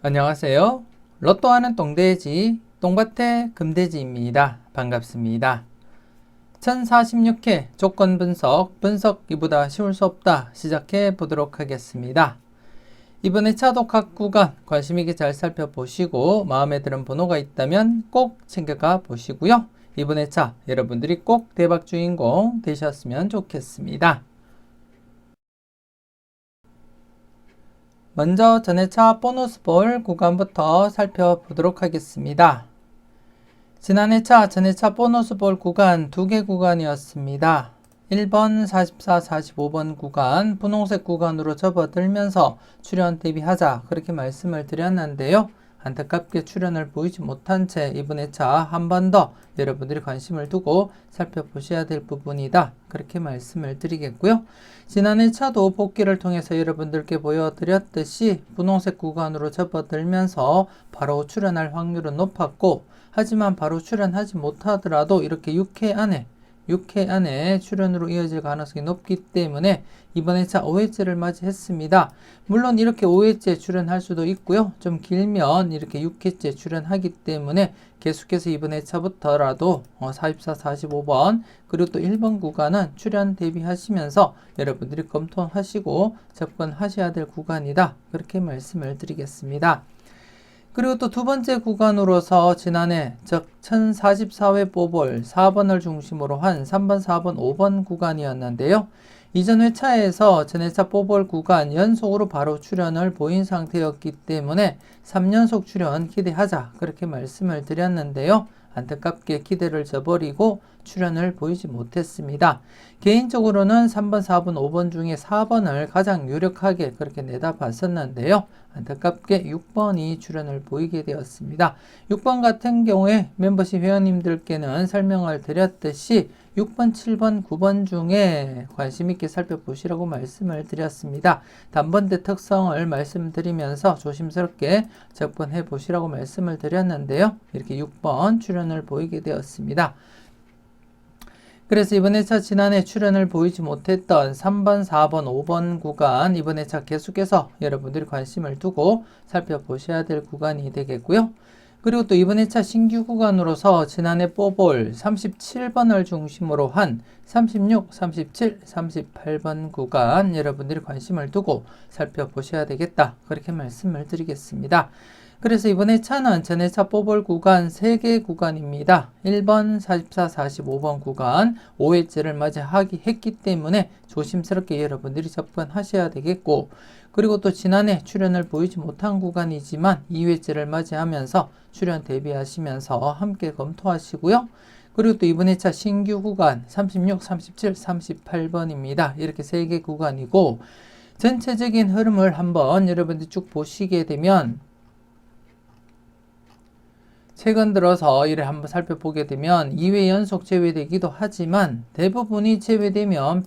안녕하세요. 로또하는 똥돼지, 똥밭의 금돼지입니다. 반갑습니다. 1046회 조건 분석이보다 쉬울 수 없다. 시작해 보도록 하겠습니다. 이번 회차도 각 구간 관심 있게 잘 살펴보시고 마음에 드는 번호가 있다면 꼭 챙겨가 보시고요. 이번 회차 여러분들이 꼭 대박 주인공 되셨으면 좋겠습니다. 먼저 전회차 보너스볼 구간부터 살펴보도록 하겠습니다. 지난 회차, 전회차 보너스볼 구간 2개 구간이었습니다. 1번, 44, 45번 구간, 분홍색 구간으로 접어들면서 출연 대비하자 그렇게 말씀을 드렸는데요. 안타깝게 출연을 보이지 못한 채 이번 회차 한 번 더 여러분들이 관심을 두고 살펴보셔야 될 부분이다. 그렇게 말씀을 드리겠고요. 지난 회차도 복귀를 통해서 여러분들께 보여드렸듯이 분홍색 구간으로 접어들면서 바로 출연할 확률은 높았고, 하지만 바로 출연하지 못하더라도 이렇게 6회 안에 출연으로 이어질 가능성이 높기 때문에 이번 회차 5회째를 맞이했습니다. 물론 이렇게 5회째 출연할 수도 있고요. 좀 길면 이렇게 6회째 출연하기 때문에 계속해서 이번 회차부터라도 44, 45번 그리고 또 1번 구간은 출연 대비하시면서 여러분들이 검토하시고 접근하셔야 될 구간이다. 그렇게 말씀을 드리겠습니다. 그리고 또 두 번째 구간으로서 지난해 즉 1044회 뽑을 4번을 중심으로 한 3번, 4번, 5번 구간이었는데요. 이전 회차에서 전회차 뽑을 구간 연속으로 바로 출연을 보인 상태였기 때문에 3연속 출연 기대하자 그렇게 말씀을 드렸는데요. 안타깝게 기대를 저버리고 출연을 보이지 못했습니다. 개인적으로는 3번, 4번, 5번 중에 4번을 가장 유력하게 그렇게 내다봤었는데요. 안타깝게 6번이 출연을 보이게 되었습니다. 6번 같은 경우에 멤버십 회원님들께는 설명을 드렸듯이 6번, 7번, 9번 중에 관심 있게 살펴보시라고 말씀을 드렸습니다. 단번대 특성을 말씀드리면서 조심스럽게 접근해 보시라고 말씀을 드렸는데요. 이렇게 6번 출연을 보이게 되었습니다. 그래서 이번 회차 지난해 출연을 보이지 못했던 3번, 4번, 5번 구간 이번 회차 계속해서 여러분들이 관심을 두고 살펴보셔야 될 구간이 되겠고요. 그리고 또 이번 회차 신규 구간으로서 지난해 뽑을 37번을 중심으로 한 36, 37, 38번 구간 여러분들이 관심을 두고 살펴보셔야 되겠다. 그렇게 말씀을 드리겠습니다. 그래서 이번 회차는 전회차 뽑을 구간 3개 구간입니다. 1번, 44, 45번 구간 5회째를 맞이했기 때문에 조심스럽게 여러분들이 접근하셔야 되겠고, 그리고 또 지난해 출연을 보이지 못한 구간이지만 2회째를 맞이하면서 출연 대비하시면서 함께 검토하시고요. 그리고 또 이번 회차 신규 구간 36, 37, 38번입니다. 이렇게 3개 구간이고, 전체적인 흐름을 한번 여러분들이 쭉 보시게 되면 최근 들어서 이를 한번 살펴보게 되면 2회 연속 제외되기도 하지만 대부분이 제외되면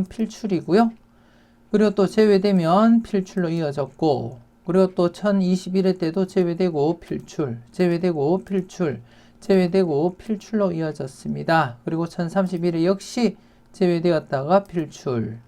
필출이고요. 그리고 또 제외되면 필출로 이어졌고, 그리고 또 1021회 때도 제외되고 필출로 이어졌습니다. 그리고 1031회 역시 제외되었다가 필출,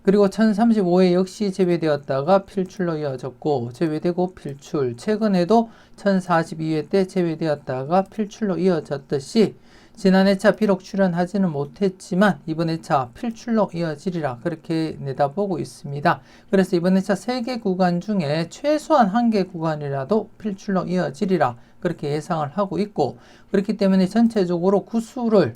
그리고 1035회 역시 제외되었다가 필출로 이어졌고 제외되고 필출, 최근에도 1042회 때 제외되었다가 필출로 이어졌듯이 지난 회차 비록 출연하지는 못했지만 이번 회차 필출로 이어지리라 그렇게 내다보고 있습니다. 그래서 이번 회차 3개 구간 중에 최소한 1개 구간이라도 필출로 이어지리라 그렇게 예상을 하고 있고, 그렇기 때문에 전체적으로 구수를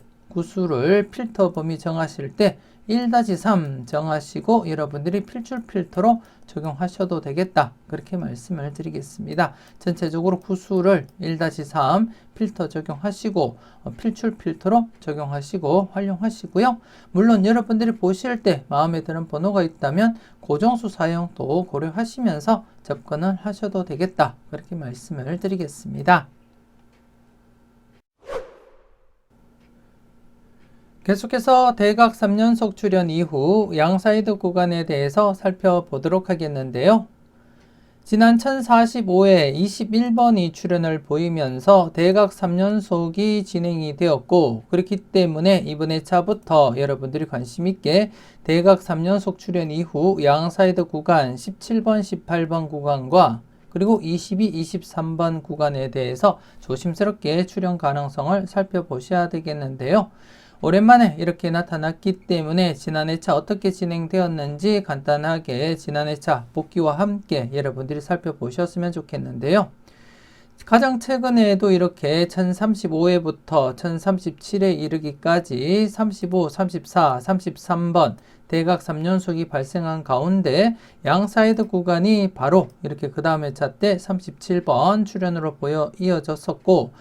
필터 범위 정하실 때 1-3 정하시고 여러분들이 필출 필터로 적용하셔도 되겠다. 그렇게 말씀을 드리겠습니다. 전체적으로 구수를 1-3 필터 적용하시고 필출 필터로 적용하시고 활용하시고요. 물론 여러분들이 보실 때 마음에 드는 번호가 있다면 고정수 사용도 고려하시면서 접근을 하셔도 되겠다. 그렇게 말씀을 드리겠습니다. 계속해서 대각 3연속 출연 이후 양사이드 구간에 대해서 살펴보도록 하겠는데요. 지난 1045회 21번이 출현을 보이면서 대각 3연속이 진행이 되었고, 그렇기 때문에 이번 회차부터 여러분들이 관심 있게 대각 3연속 출현 이후 양사이드 구간 17번, 18번 구간과 그리고 22, 23번 구간에 대해서 조심스럽게 출현 가능성을 살펴보셔야 되겠는데요. 오랜만에 이렇게 나타났기 때문에 지난 회차 어떻게 진행되었는지 간단하게 지난 회차 복기와 함께 여러분들이 살펴보셨으면 좋겠는데요. 가장 최근에도 이렇게 1035회부터 1037회 이르기까지 35, 34, 33번 대각 3연속이 발생한 가운데 양사이드 구간이 바로 이렇게 그 다음 회차 때 37번 출현으로 이어졌었고,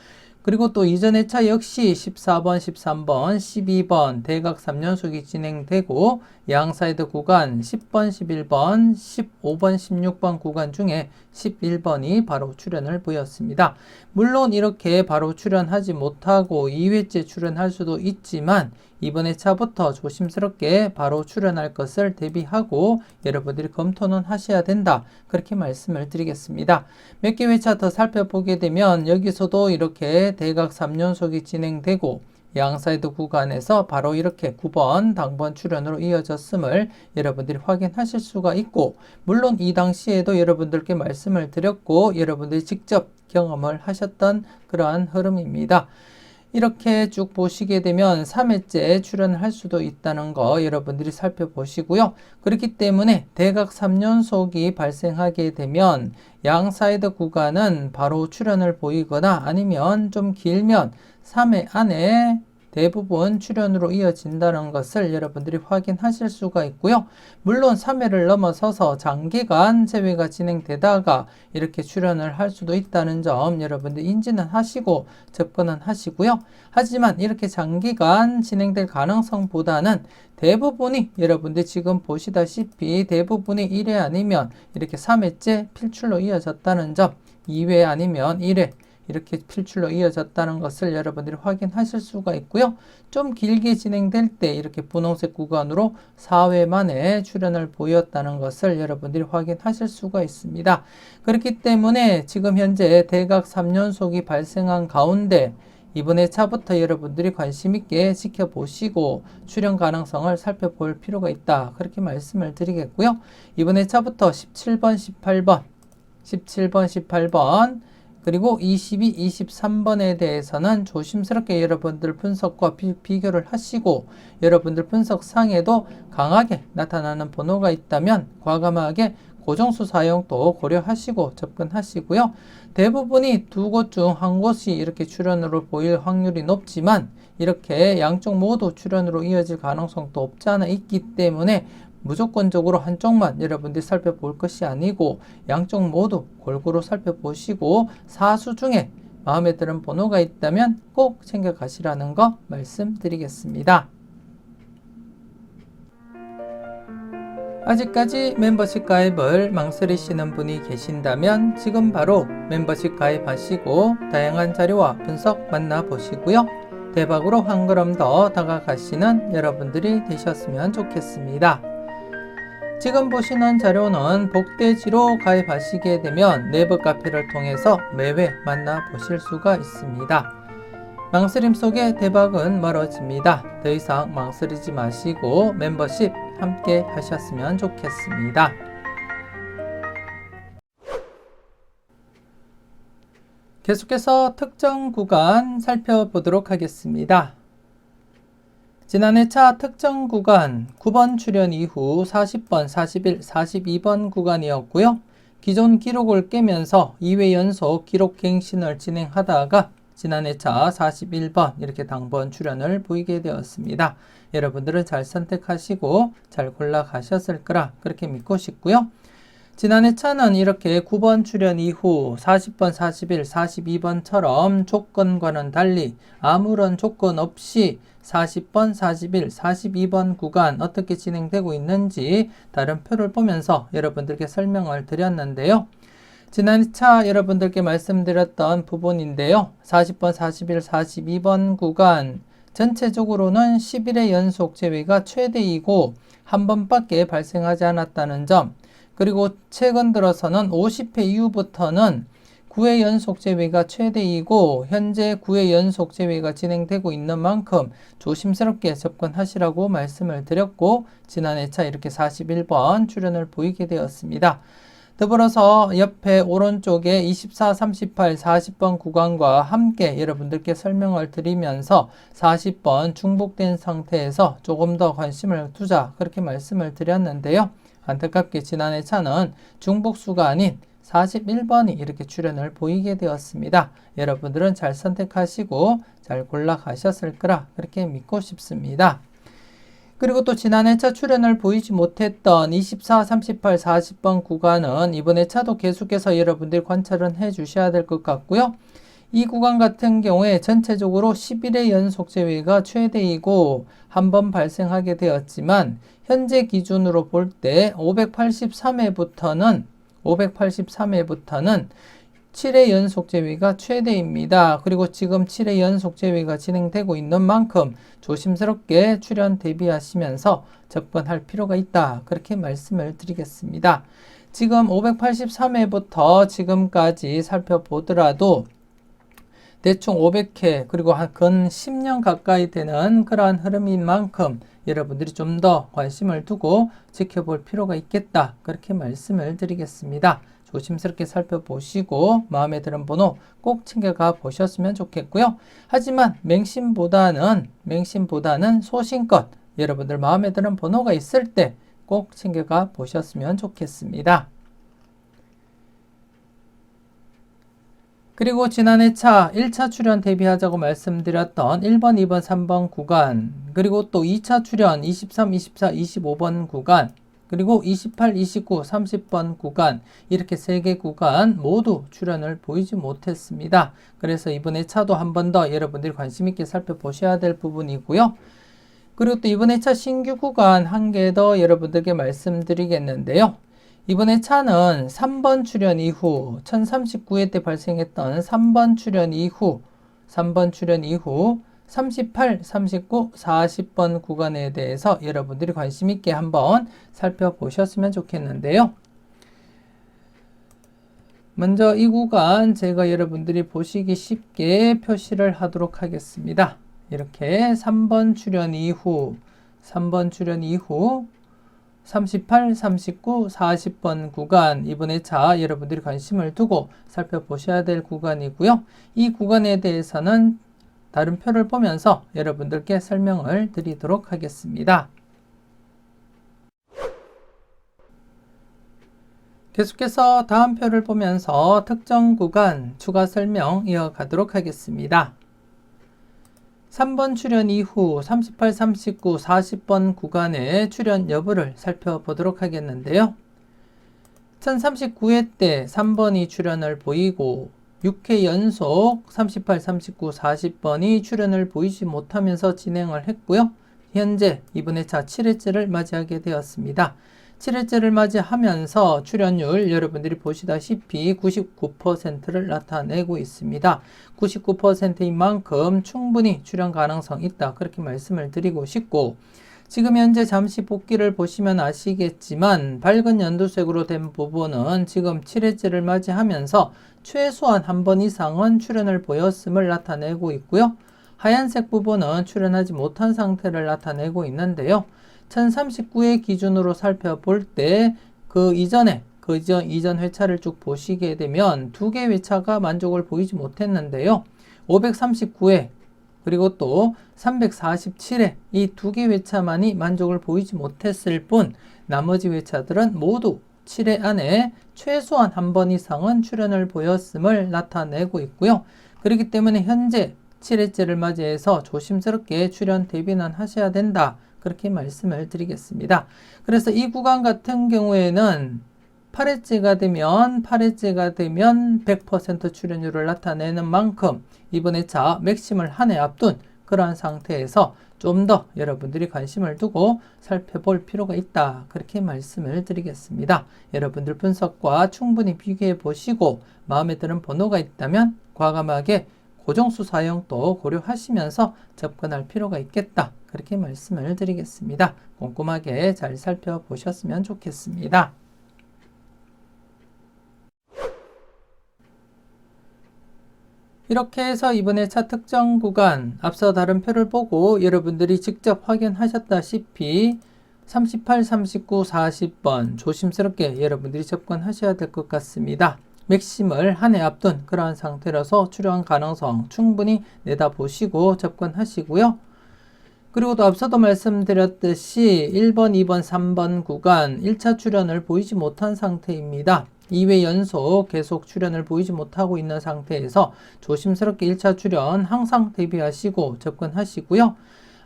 그리고 또 이전 회차 역시 14번, 13번, 12번 대각 3연속이 진행되고 양사이드 구간 10번, 11번, 15번, 16번 구간 중에 11번이 바로 출현을 보였습니다. 물론 이렇게 바로 출현하지 못하고 2회째 출현할 수도 있지만 이번 회차부터 조심스럽게 바로 출현할 것을 대비하고 여러분들이 검토는 하셔야 된다, 그렇게 말씀을 드리겠습니다. 몇 개 회차 더 살펴보게 되면 여기서도 이렇게 대각 3연속이 진행되고 양사이드 구간에서 바로 이렇게 9번 당번 출현으로 이어졌음을 여러분들이 확인하실 수가 있고, 물론 이 당시에도 여러분들께 말씀을 드렸고 여러분들이 직접 경험을 하셨던 그러한 흐름입니다. 이렇게 쭉 보시게 되면 3회째 출연을 할 수도 있다는 거 여러분들이 살펴보시고요. 그렇기 때문에 대각 3연속이 발생하게 되면 양사이드 구간은 바로 출연을 보이거나 아니면 좀 길면 3회 안에 대부분 출연으로 이어진다는 것을 여러분들이 확인하실 수가 있고요. 물론 3회를 넘어서서 장기간 재회가 진행되다가 이렇게 출연을 할 수도 있다는 점 여러분들 인지는 하시고 접근은 하시고요. 하지만 이렇게 장기간 진행될 가능성보다는 대부분이 여러분들 지금 보시다시피 대부분이 1회 아니면 이렇게 3회째 필출로 이어졌다는 점, 2회 아니면 1회 이렇게 필출로 이어졌다는 것을 여러분들이 확인하실 수가 있고요. 좀 길게 진행될 때 이렇게 분홍색 구간으로 4회 만에 출현을 보였다는 것을 여러분들이 확인하실 수가 있습니다. 그렇기 때문에 지금 현재 대각 3연속이 발생한 가운데 이번 회차부터 여러분들이 관심 있게 지켜보시고 출현 가능성을 살펴볼 필요가 있다, 그렇게 말씀을 드리겠고요. 이번 회차부터 17번, 18번 그리고 22, 23번에 대해서는 조심스럽게 여러분들 분석과 비교를 하시고 여러분들 분석상에도 강하게 나타나는 번호가 있다면 과감하게 고정수 사용도 고려하시고 접근하시고요. 대부분이 두 곳 중 한 곳이 이렇게 출현으로 보일 확률이 높지만 이렇게 양쪽 모두 출현으로 이어질 가능성도 없지 않아 있기 때문에 무조건적으로 한쪽만 여러분들이 살펴볼 것이 아니고 양쪽 모두 골고루 살펴보시고 사수 중에 마음에 드는 번호가 있다면 꼭 챙겨가시라는 거 말씀드리겠습니다. 아직까지 멤버십 가입을 망설이시는 분이 계신다면 지금 바로 멤버십 가입하시고 다양한 자료와 분석 만나보시고요. 대박으로 한 걸음 더 다가가시는 여러분들이 되셨으면 좋겠습니다. 지금 보시는 자료는 복대지로 가입하시게 되면 내부 카페를 통해서 매회 만나보실 수가 있습니다. 망설임 속에 대박은 멀어집니다. 더 이상 망설이지 마시고 멤버십 함께 하셨으면 좋겠습니다. 계속해서 특정 구간 살펴보도록 하겠습니다. 지난 회차 특정 구간 9번 출현 이후 40번, 41, 42번 구간이었고요. 기존 기록을 깨면서 2회 연속 기록 갱신을 진행하다가 지난 회차 41번 이렇게 당번 출현을 보이게 되었습니다. 여러분들은 잘 선택하시고 잘 골라가셨을 거라 그렇게 믿고 싶고요. 지난 회차는 이렇게 9번 출현 이후 40번, 41, 42번처럼 조건과는 달리 아무런 조건 없이 40번, 41, 42번 구간 어떻게 진행되고 있는지 다른 표를 보면서 여러분들께 설명을 드렸는데요. 지난 회차 여러분들께 말씀드렸던 부분인데요. 40번, 41, 42번 구간 전체적으로는 11회 연속 재회가 최대이고 한 번밖에 발생하지 않았다는 점, 그리고 최근 들어서는 50회 이후부터는 9회 연속 제외가 최대이고 현재 9회 연속 제외가 진행되고 있는 만큼 조심스럽게 접근하시라고 말씀을 드렸고 지난 회차 이렇게 41번 출현을 보이게 되었습니다. 더불어서 옆에 오른쪽에 24, 38, 40번 구간과 함께 여러분들께 설명을 드리면서 40번 중복된 상태에서 조금 더 관심을 두자 그렇게 말씀을 드렸는데요. 안타깝게 지난 회차는 중복수가 아닌 41번이 이렇게 출현을 보이게 되었습니다. 여러분들은 잘 선택하시고 잘 골라가셨을 거라 그렇게 믿고 싶습니다. 그리고 또 지난 회차 출현을 보이지 못했던 24, 38, 40번 구간은 이번 회차도 계속해서 여러분들이 관찰은 해 주셔야 될 것 같고요. 이 구간 같은 경우에 전체적으로 11회 연속 제외가 최대이고 한 번 발생하게 되었지만 현재 기준으로 볼 때 583회부터는 7회 연속 제외가 최대입니다. 그리고 지금 7회 연속 제외가 진행되고 있는 만큼 조심스럽게 출현 대비하시면서 접근할 필요가 있다. 그렇게 말씀을 드리겠습니다. 지금 583회부터 지금까지 살펴보더라도 대충 500회 그리고 근 10년 가까이 되는 그러한 흐름인 만큼 여러분들이 좀 더 관심을 두고 지켜볼 필요가 있겠다. 그렇게 말씀을 드리겠습니다. 조심스럽게 살펴보시고 마음에 드는 번호 꼭 챙겨가 보셨으면 좋겠고요. 하지만 맹신보다는 소신껏 여러분들 마음에 드는 번호가 있을 때 꼭 챙겨가 보셨으면 좋겠습니다. 그리고 지난 회차 1차 출현 대비하자고 말씀드렸던 1번, 2번, 3번 구간 그리고 또 2차 출현 23, 24, 25번 구간 그리고 28, 29, 30번 구간 이렇게 3개 구간 모두 출현을 보이지 못했습니다. 그래서 이번 회차도 한 번 더 여러분들이 관심 있게 살펴보셔야 될 부분이고요. 그리고 또 이번 회차 신규 구간 한 개 더 여러분들께 말씀드리겠는데요. 이번 회차는 3번 출현 이후 1039회 때 발생했던 3번 출현 이후 38, 39, 40번 구간에 대해서 여러분들이 관심 있게 한번 살펴보셨으면 좋겠는데요. 먼저 이 구간 제가 여러분들이 보시기 쉽게 표시를 하도록 하겠습니다. 이렇게 3번 출현 이후 38, 39, 40번 구간 이번 회차 여러분들이 관심을 두고 살펴보셔야 될 구간이고요. 이 구간에 대해서는 다른 표를 보면서 여러분들께 설명을 드리도록 하겠습니다. 계속해서 다음 표를 보면서 특정 구간 추가 설명 이어가도록 하겠습니다. 3번 출현 이후 38, 39, 40번 구간의 출현 여부를 살펴보도록 하겠는데요. 1039회 때 3번이 출현을 보이고 6회 연속 38, 39, 40번이 출현을 보이지 못하면서 진행을 했고요. 현재 이번 회차 7회째를 맞이하게 되었습니다. 7회째를 맞이하면서 출현율 여러분들이 보시다시피 99%를 나타내고 있습니다. 99%인 만큼 충분히 출현 가능성 있다. 그렇게 말씀을 드리고 싶고 지금 현재 잠시 복기를 보시면 아시겠지만 밝은 연두색으로 된 부분은 지금 7회째를 맞이하면서 최소한 한 번 이상은 출현을 보였음을 나타내고 있고요. 하얀색 부분은 출현하지 못한 상태를 나타내고 있는데요. 1039회 기준으로 살펴볼 때 이전 회차를 쭉 보시게 되면 두 개 회차가 만족을 보이지 못했는데요. 539회 그리고 또 347회 이 두 개 회차만이 만족을 보이지 못했을 뿐 나머지 회차들은 모두 7회 안에 최소한 한 번 이상은 출현을 보였음을 나타내고 있고요. 그렇기 때문에 현재 7회째를 맞이해서 조심스럽게 출현 대비는 하셔야 된다. 그렇게 말씀을 드리겠습니다. 그래서 이 구간 같은 경우에는 8회째가 되면 100% 출현율을 나타내는 만큼 이번 회차 맥심을 한 해 앞둔 그러한 상태에서 좀 더 여러분들이 관심을 두고 살펴볼 필요가 있다. 그렇게 말씀을 드리겠습니다. 여러분들 분석과 충분히 비교해 보시고 마음에 드는 번호가 있다면 과감하게 고정수 사용도 고려하시면서 접근할 필요가 있겠다. 그렇게 말씀을 드리겠습니다. 꼼꼼하게 잘 살펴보셨으면 좋겠습니다. 이렇게 해서 이번 회차 특정 구간 앞서 다른 표를 보고 여러분들이 직접 확인하셨다시피 38, 39, 40번 조심스럽게 여러분들이 접근하셔야 될 것 같습니다. 맥심을 한 해 앞둔 그러한 상태라서 출현 가능성 충분히 내다보시고 접근하시고요. 그리고 또 앞서도 말씀드렸듯이 1번, 2번, 3번 구간 1차 출현을 보이지 못한 상태입니다. 2회 연속 계속 출현을 보이지 못하고 있는 상태에서 조심스럽게 1차 출현 항상 대비하시고 접근하시고요.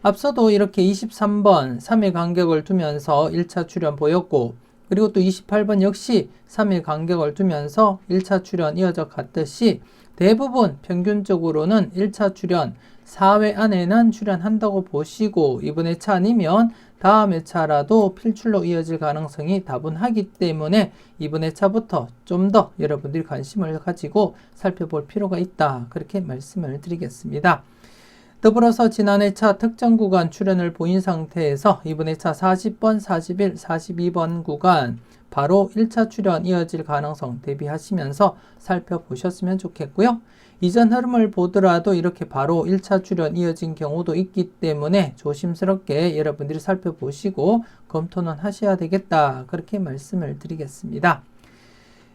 앞서도 이렇게 23번 3일 간격을 두면서 1차 출현 보였고, 그리고 또 28번 역시 3일 간격을 두면서 1차 출현 이어져 갔듯이 대부분 평균적으로는 1차 출현 4회 안에는 출현한다고 보시고 이번 회차 아니면 다음 회차라도 필출로 이어질 가능성이 다분하기 때문에 이번 회차부터 좀 더 여러분들이 관심을 가지고 살펴볼 필요가 있다. 그렇게 말씀을 드리겠습니다. 더불어서 지난 회차 특정 구간 출현을 보인 상태에서 이번 회차 40번, 41, 42번 구간 바로 1차 출현 이어질 가능성 대비하시면서 살펴보셨으면 좋겠고요. 이전 흐름을 보더라도 이렇게 바로 1차 출현 이어진 경우도 있기 때문에 조심스럽게 여러분들이 살펴보시고 검토는 하셔야 되겠다. 그렇게 말씀을 드리겠습니다.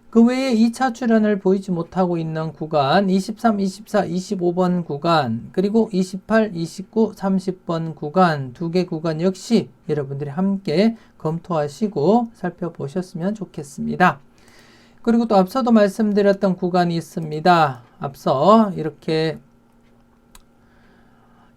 그 외에 2차 출현을 보이지 못하고 있는 구간 23, 24, 25번 구간 그리고 28, 29, 30번 구간 두 개 구간 역시 여러분들이 함께 검토하시고 살펴보셨으면 좋겠습니다. 그리고 또 앞서도 말씀드렸던 구간이 있습니다. 앞서 이렇게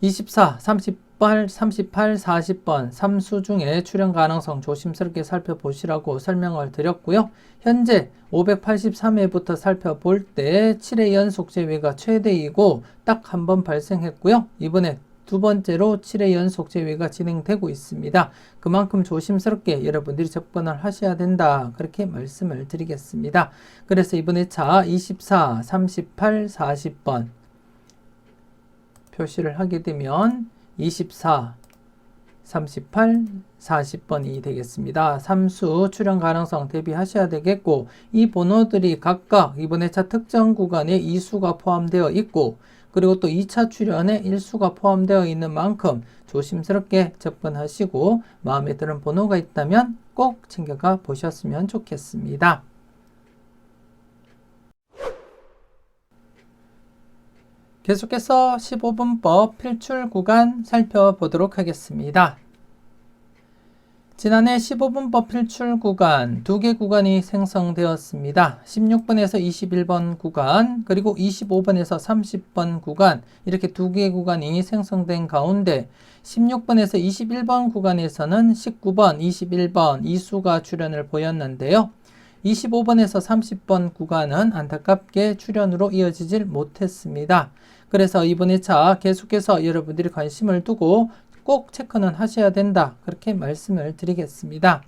24, 38, 40번 3수 중에 출현 가능성 조심스럽게 살펴보시라고 설명을 드렸고요. 현재 583회부터 살펴볼 때 7회 연속 재회가 최대이고 딱 한 번 발생했고요. 이번에 두 번째로 7회 연속 재회가 진행되고 있습니다. 그만큼 조심스럽게 여러분들이 접근을 하셔야 된다. 그렇게 말씀을 드리겠습니다. 그래서 이번 회차 24, 38, 40번 표시를 하게 되면 24, 38, 40번이 되겠습니다. 3수 출현 가능성 대비하셔야 되겠고 이 번호들이 각각 이번 회차 특정 구간에 2수가 포함되어 있고 그리고 또 2차 출현에 1수가 포함되어 있는 만큼 조심스럽게 접근하시고 마음에 드는 번호가 있다면 꼭 챙겨가 보셨으면 좋겠습니다. 계속해서 15분법 필출 구간 살펴보도록 하겠습니다. 지난해 15분법 필출 구간 두 개 구간이 생성되었습니다. 16번에서 21번 구간 그리고 25번에서 30번 구간 이렇게 두 개 구간이 생성된 가운데 16번에서 21번 구간에서는 19번, 21번 2수가 출현을 보였는데요. 25번에서 30번 구간은 안타깝게 출현으로 이어지질 못했습니다. 그래서 이번 회차 계속해서 여러분들이 관심을 두고 꼭 체크는 하셔야 된다. 그렇게 말씀을 드리겠습니다.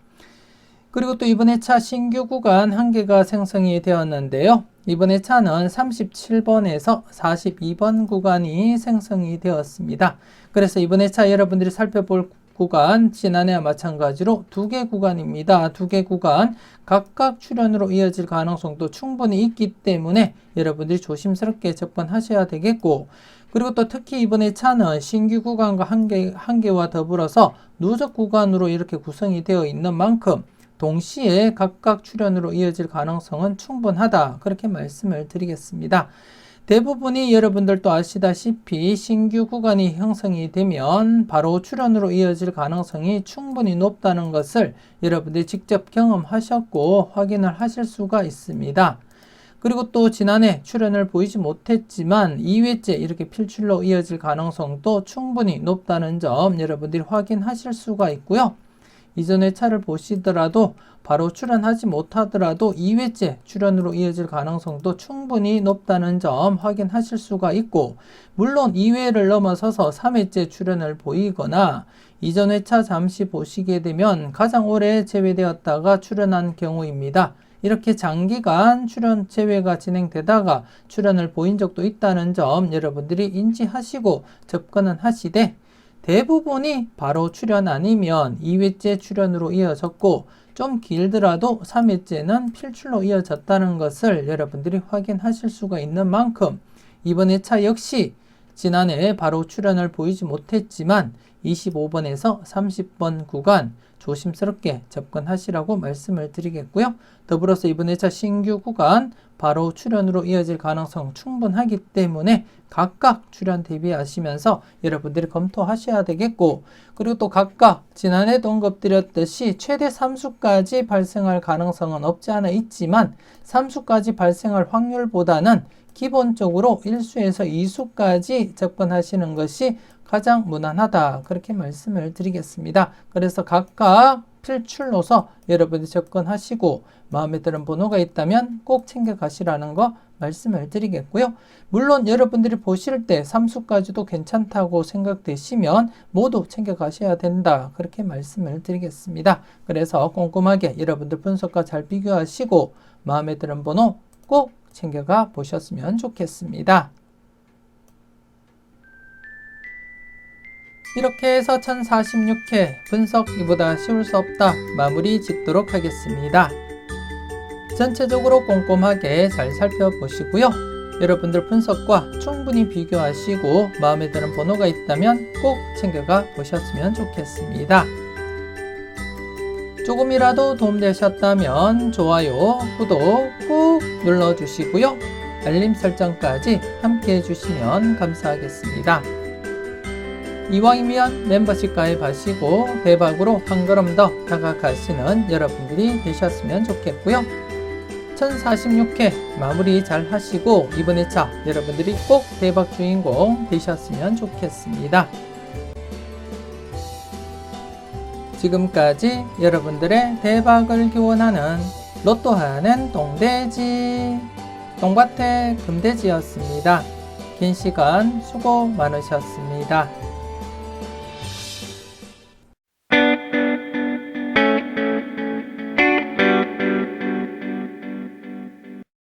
그리고 또 이번 회차 신규 구간 한 개가 생성이 되었는데요. 이번 회차는 37번에서 42번 구간이 생성이 되었습니다. 그래서 이번 회차 여러분들이 살펴볼 구간 지난해와 마찬가지로 두 개 구간입니다. 두 개 구간 각각 출현으로 이어질 가능성도 충분히 있기 때문에 여러분들이 조심스럽게 접근하셔야 되겠고 그리고 또 특히 이번 회차는 신규 구간과 한 개와 더불어서 누적 구간으로 이렇게 구성이 되어 있는 만큼 동시에 각각 출현으로 이어질 가능성은 충분하다. 그렇게 말씀을 드리겠습니다. 대부분이 여러분들도 아시다시피 신규 구간이 형성이 되면 바로 출현으로 이어질 가능성이 충분히 높다는 것을 여러분들이 직접 경험하셨고 확인을 하실 수가 있습니다. 그리고 또 지난해 출현을 보이지 못했지만 2회째 이렇게 필출로 이어질 가능성도 충분히 높다는 점 여러분들이 확인하실 수가 있고요. 이전 회차를 보시더라도 바로 출현하지 못하더라도 2회째 출현으로 이어질 가능성도 충분히 높다는 점 확인하실 수가 있고 물론 2회를 넘어서서 3회째 출현을 보이거나 이전 회차 잠시 보시게 되면 가장 오래 제외되었다가 출현한 경우입니다. 이렇게 장기간 출현 제외가 진행되다가 출현을 보인 적도 있다는 점 여러분들이 인지하시고 접근은 하시되 대부분이 바로 출현 아니면 2회째 출현으로 이어졌고 좀 길더라도 3회째는 필출로 이어졌다는 것을 여러분들이 확인하실 수가 있는 만큼 이번 회차 역시 지난해 바로 출현을 보이지 못했지만 25번에서 30번 구간 조심스럽게 접근하시라고 말씀을 드리겠고요. 더불어서 이번 회차 신규 구간 바로 출현으로 이어질 가능성 충분하기 때문에 각각 출현 대비하시면서 여러분들이 검토하셔야 되겠고, 그리고 또 각각 지난해도 언급드렸듯이 최대 3수까지 발생할 가능성은 없지 않아 있지만 3수까지 발생할 확률보다는 기본적으로 1수에서 2수까지 접근하시는 것이 가장 무난하다, 그렇게 말씀을 드리겠습니다. 그래서 각각 필출로서 여러분이 접근하시고 마음에 드는 번호가 있다면 꼭 챙겨가시라는 거 말씀을 드리겠고요. 물론 여러분들이 보실 때 3수까지도 괜찮다고 생각되시면 모두 챙겨가셔야 된다, 그렇게 말씀을 드리겠습니다. 그래서 꼼꼼하게 여러분들 분석과 잘 비교하시고 마음에 드는 번호 꼭 챙겨가 보셨으면 좋겠습니다. 이렇게 해서 1046회 분석 이보다 쉬울 수 없다 마무리 짓도록 하겠습니다. 전체적으로 꼼꼼하게 잘 살펴보시고요. 여러분들 분석과 충분히 비교하시고 마음에 드는 번호가 있다면 꼭 챙겨가 보셨으면 좋겠습니다. 조금이라도 도움되셨다면 좋아요, 구독 꾹 눌러주시고요. 알림 설정까지 함께 해주시면 감사하겠습니다. 이왕이면 멤버십 가입하시고 대박으로 한 걸음 더 다가가시는 여러분들이 되셨으면 좋겠고요. 1046회 마무리 잘 하시고 이번 회차 여러분들이 꼭 대박 주인공 되셨으면 좋겠습니다. 지금까지 여러분들의 대박을 기원하는 로또하는 똥돼지 똥밭의 금돼지였습니다. 긴 시간 수고 많으셨습니다.